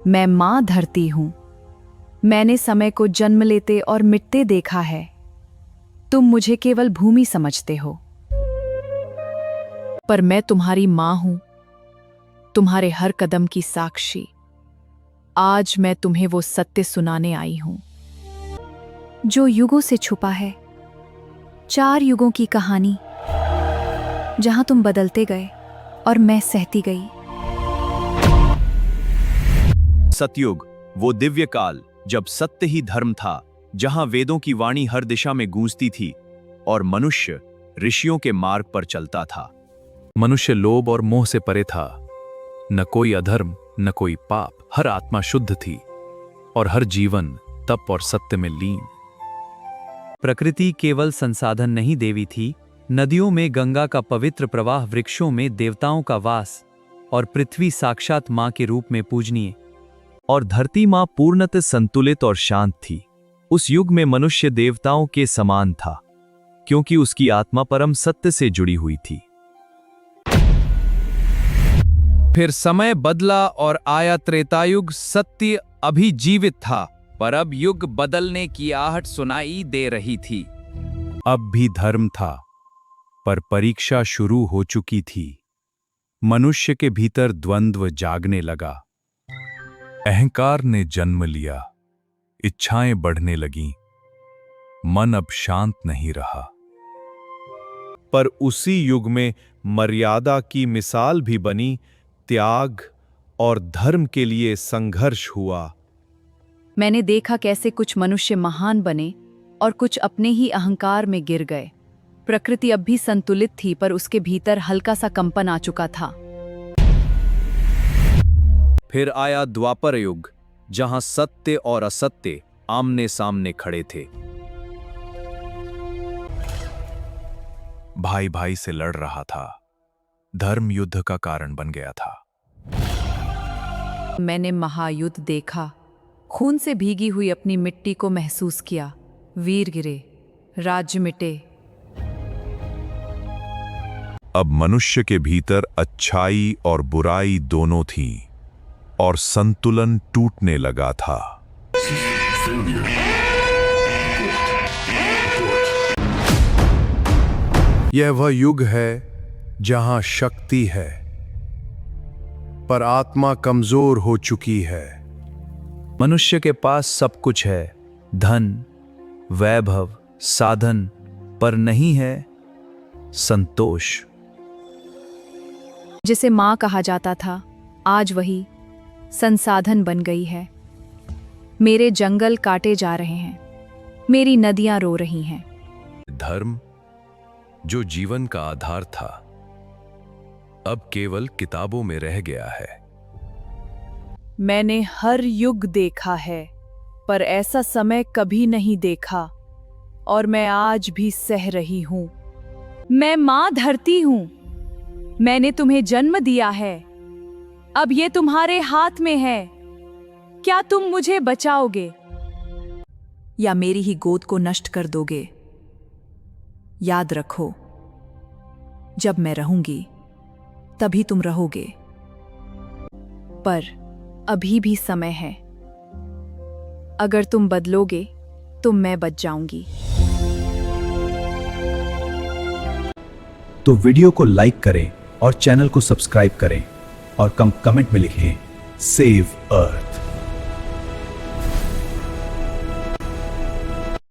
मैं माँ धरती हूँ। मैंने समय को जन्म लेते और मिटते देखा है। तुम मुझे केवल भूमि समझते हो, पर मैं तुम्हारी माँ हूँ, तुम्हारे हर कदम की साक्षी। आज मैं तुम्हें वो सत्य सुनाने आई हूँ जो युगों से छुपा है। 4 युगों की कहानी, जहां तुम बदलते गए और मैं सहती गई। सतयुग, वो दिव्य काल जब सत्य ही धर्म था, जहां वेदों की वाणी हर दिशा में गूंजती थी और मनुष्य ऋषियों के मार्ग पर चलता था। मनुष्य लोभ और मोह से परे था। न कोई अधर्म, न कोई पाप। हर आत्मा शुद्ध थी और हर जीवन तप और सत्य में लीन। प्रकृति केवल संसाधन नहीं देवी थी। नदियों में गंगा का पवित्र प्रवाह, वृक्षों में देवताओं का वास और पृथ्वी साक्षात मां के रूप में पूजनीय। और धरती मां पूर्णतः संतुलित और शांत थी। उस युग में मनुष्य देवताओं के समान था, क्योंकि उसकी आत्मा परम सत्य से जुड़ी हुई थी। फिर समय बदला और आया त्रेतायुग। सत्य अभी जीवित था, पर अब युग बदलने की आहट सुनाई दे रही थी। अब भी धर्म था, पर परीक्षा शुरू हो चुकी थी। मनुष्य के भीतर द्वंद्व जागने लगा। अहंकार ने जन्म लिया, इच्छाएं बढ़ने लगीं। मन अब शांत नहीं रहा। पर उसी युग में मर्यादा की मिसाल भी बनी। त्याग और धर्म के लिए संघर्ष हुआ। मैंने देखा कैसे कुछ मनुष्य महान बने और कुछ अपने ही अहंकार में गिर गए। प्रकृति अब भी संतुलित थी, पर उसके भीतर हल्का सा कंपन आ चुका था। फिर आया द्वापर युग, जहां सत्य और असत्य आमने सामने खड़े थे। भाई भाई से लड़ रहा था। धर्म युद्ध का कारण बन गया था। मैंने महायुद्ध देखा। खून से भीगी हुई अपनी मिट्टी को महसूस किया। वीर गिरे, राज्य मिटे। अब मनुष्य के भीतर अच्छाई और बुराई दोनों थीं और संतुलन टूटने लगा था। यह वह युग है जहां शक्ति है, पर आत्मा कमजोर हो चुकी है। मनुष्य के पास सब कुछ है, धन, वैभव, साधन, पर नहीं है संतोष। जिसे माँ कहा जाता था, आज वही संसाधन बन गई है। मेरे जंगल काटे जा रहे हैं, मेरी नदियां रो रही हैं। धर्म, जो जीवन का आधार था, अब केवल किताबों में रह गया है। मैंने हर युग देखा है, पर ऐसा समय कभी नहीं देखा, और मैं आज भी सह रही हूं। मैं मां धरती हूं। मैंने तुम्हें जन्म दिया है, अब ये तुम्हारे हाथ में है। क्या तुम मुझे बचाओगे या मेरी ही गोद को नष्ट कर दोगे? याद रखो, जब मैं रहूंगी तभी तुम रहोगे, पर अभी भी समय है। अगर तुम बदलोगे तो मैं बच जाऊंगी। तो वीडियो को लाइक करें और चैनल को सब्सक्राइब करें और कमेंट में लिखें सेव अर्थ।